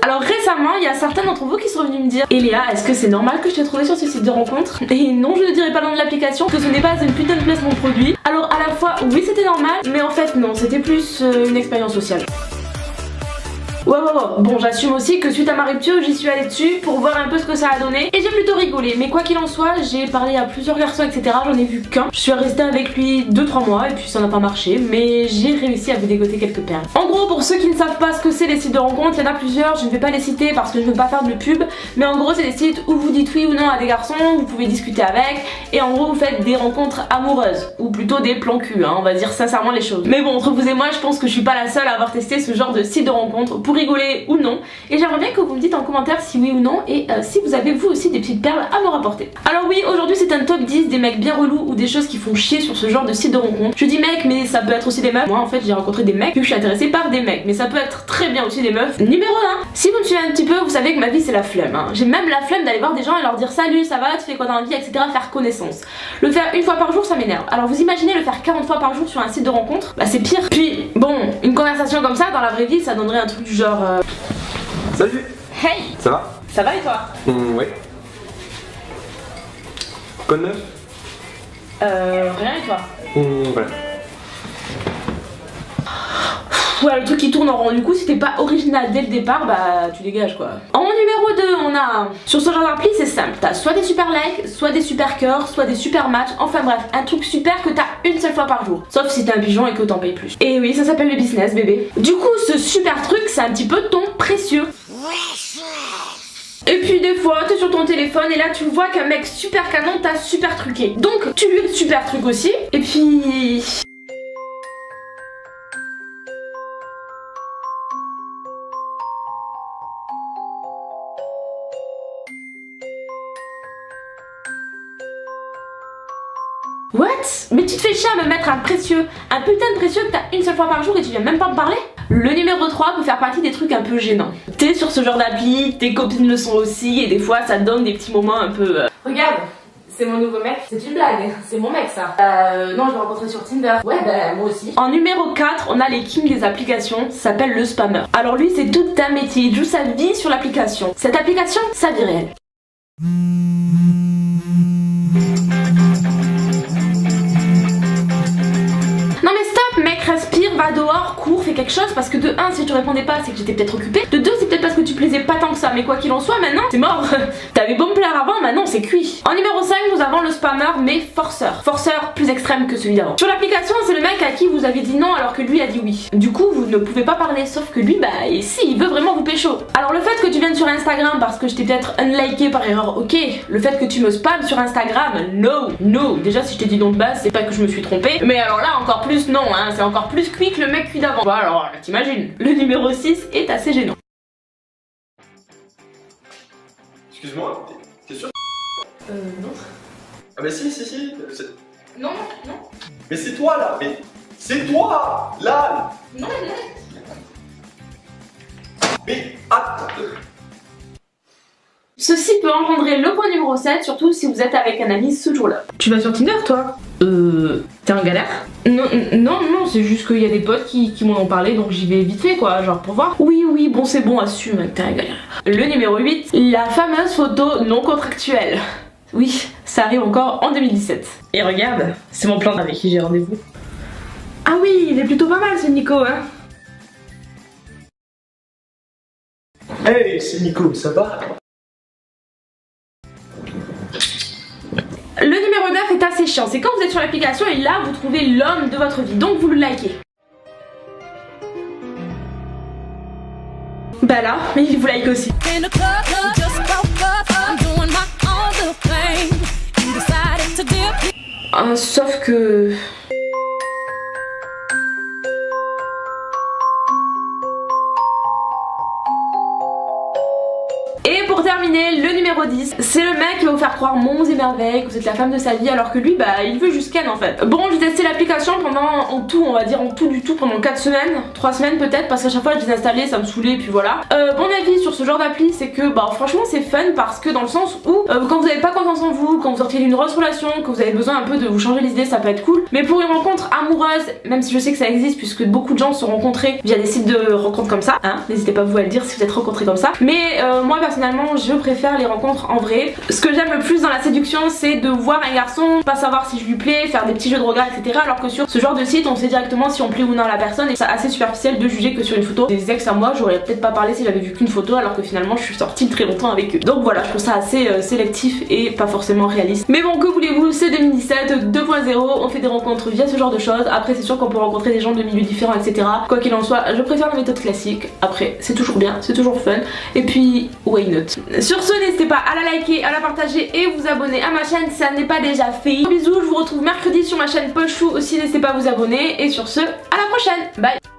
Alors récemment, il y a certains d'entre vous qui sont venus me dire: Eléa, est-ce que c'est normal que je t'ai trouvé sur ce site de rencontre? Et non, je ne dirai pas le nom de l'application, que ce n'est pas une putain de placement de produit. Alors à la fois, oui c'était normal, mais en fait non, c'était plus une expérience sociale. Ouais. Bon, j'assume aussi que suite à ma rupture, j'y suis allée dessus pour voir un peu ce que ça a donné et j'ai plutôt rigolé. Mais quoi qu'il en soit, j'ai parlé à plusieurs garçons, etc. J'en ai vu qu'un. Je suis restée avec lui 2-3 mois et puis ça n'a pas marché, mais j'ai réussi à vous dégoter quelques perles. En gros, pour ceux qui ne savent pas ce que c'est les sites de rencontres, il y en a plusieurs. Je ne vais pas les citer parce que je ne veux pas faire de pub, mais en gros, c'est des sites où vous dites oui ou non à des garçons, vous pouvez discuter avec et en gros, vous faites des rencontres amoureuses ou plutôt des plans cul, hein, on va dire sincèrement les choses. Mais bon, entre vous et moi, je pense que je suis pas la seule à avoir testé ce genre de site de rencontre pour rigoler ou non, et j'aimerais bien que vous me dites en commentaire si oui ou non et si vous avez vous aussi des petites perles à me rapporter. Alors oui, aujourd'hui c'est un top 10 des mecs bien relous ou des choses qui font chier sur ce genre de site de rencontre. Je dis mec, mais ça peut être aussi des meufs. Moi en fait j'ai rencontré des mecs vu que je suis intéressée par des mecs, mais ça peut être très bien aussi des meufs. Numéro 1, si vous me suivez un petit peu, vous savez que ma vie c'est la flemme, hein. J'ai même la flemme d'aller voir des gens et leur dire salut, ça va, tu fais quoi dans la vie, etc. Faire connaissance. Le faire une fois par jour ça m'énerve. Alors vous imaginez le faire 40 fois par jour sur un site de rencontre, bah c'est pire. Puis bon, une conversation comme ça dans la vraie vie ça donnerait un truc du genre Salut. Hey. Ça va? Ça va et toi? Ouais. Quoi de neuf? Rien et toi? Voilà. Ouais, le truc qui tourne en rond, du coup si t'es pas original dès le départ, bah tu dégages quoi. En numéro 2, on a... Sur ce genre d'appli c'est simple, t'as soit des super likes, soit des super cœurs, soit des super matchs, enfin bref, un truc super que t'as une seule fois par jour. Sauf si t'es un pigeon et que t'en payes plus. Et oui, ça s'appelle le business bébé. Du coup ce super truc c'est un petit peu ton précieux. Et puis des fois t'es sur ton téléphone et là tu vois qu'un mec super canon t'a super truqué. Donc tu lui super truc aussi. Et puis... What? Mais tu te fais chier à me mettre un précieux, un putain de précieux que t'as une seule fois par jour et tu viens même pas me parler? Le numéro 3 peut faire partie des trucs un peu gênants. T'es sur ce genre d'appli, tes copines le sont aussi et des fois ça te donne des petits moments un peu... Regarde, c'est mon nouveau mec. C'est une blague, c'est mon mec ça. Non, je l'ai rencontré sur Tinder. Ouais, bah moi aussi. En numéro 4, on a les kings des applications, ça s'appelle le spammer. Alors lui c'est tout un métier, il joue sa vie sur l'application. Cette application, sa vie réelle. Non mais stop mec, respire, va dehors, cours, fais quelque chose parce que de 1 si tu répondais pas c'est que j'étais peut-être occupée, de 2 c'est peut-être parce que tu plaisais pas tant que ça, mais quoi qu'il en soit maintenant c'est mort. T'avais beau me plaire avant, maintenant c'est cuit. En numéro 5 nous avons le spammer mais forceur. Forceur plus extrême que celui d'avant. Sur l'application c'est le mec à qui vous avez dit non alors que lui a dit oui. Du coup vous ne pouvez pas parler sauf que lui bah et si il veut vraiment vous pécho. Alors le fait que tu viennes sur Instagram parce que je t'ai peut-être unliké par erreur, ok. Le fait que tu me spammes sur Instagram, no. Déjà si je t'ai dit non de base c'est pas que je me suis trompée, mais alors là encore plus non, hein, c'est encore plus cuit que le mec cuit d'avant. Bon, alors, t'imagines. Le numéro 6 est assez gênant. Excuse-moi, t'es sûr? Non. Ah bah si. Non. Mais c'est toi là, mais c'est toi là. Non. Mais attends. Ceci peut engendrer le point numéro 7, surtout si vous êtes avec un ami ce jour-là. Tu vas sur Tinder toi? T'es en galère? Non, c'est juste qu'il y a des potes qui m'en ont parlé donc j'y vais vite fait quoi, genre pour voir. Oui, bon c'est bon, assume que t'es en galère. Le numéro 8, la fameuse photo non contractuelle. Oui, ça arrive encore en 2017. Et regarde, c'est mon plan avec qui j'ai rendez-vous. Ah oui, il est plutôt pas mal ce Nico hein. Hey, c'est Nico, ça va? Le numéro 9 est assez chiant, c'est quand vous êtes sur l'application et là vous trouvez l'homme de votre vie, donc vous le likez. Bah là, il vous like aussi. Sauf que... Et pour terminer, le numéro 10, c'est le mec qui va vous faire croire monts et merveilles, que vous êtes la femme de sa vie alors que lui bah il veut juste Ken en fait. Bon, j'ai testé l'application pendant en tout, on va dire en tout du tout pendant 4 semaines, 3 semaines peut-être, parce qu'à chaque fois je désinstallais, ça me saoulait, puis voilà. Mon avis sur ce genre d'appli, c'est que bah franchement c'est fun parce que dans le sens où quand vous n'avez pas confiance en vous, quand vous sortez d'une grosse relation, que vous avez besoin un peu de vous changer les idées, ça peut être cool. Mais pour une rencontre amoureuse, même si je sais que ça existe puisque beaucoup de gens se sont rencontrés via des sites de rencontres comme ça, hein, n'hésitez pas vous à le dire si vous êtes rencontrés comme ça. Mais moi personnellement je préfère les rencontres en vrai. Ce que j'aime le plus dans la séduction, c'est de voir un garçon, pas savoir si je lui plais, faire des petits jeux de regard, etc. Alors que sur ce genre de site on sait directement si on plaît ou non à la personne, et c'est assez superficiel de juger que sur une photo. Des ex à moi, j'aurais peut-être pas parlé si j'avais vu qu'une photo, alors que finalement je suis sortie très longtemps avec eux. Donc voilà, je trouve ça assez sélectif et pas forcément réaliste. Mais bon, que voulez-vous, c'est 2017 2.0, on fait des rencontres via ce genre de choses. Après c'est sûr qu'on peut rencontrer des gens de milieux différents, etc. Quoi qu'il en soit, je préfère la méthode classique. Après c'est toujours bien, c'est toujours fun. Et puis why not. Sur ce, n'hésitez pas à la liker, à la partager et vous abonner à ma chaîne si ça n'est pas déjà fait. Bisous, je vous retrouve mercredi sur ma chaîne Pochou aussi, n'hésitez pas à vous abonner. Et sur ce, à la prochaine, bye.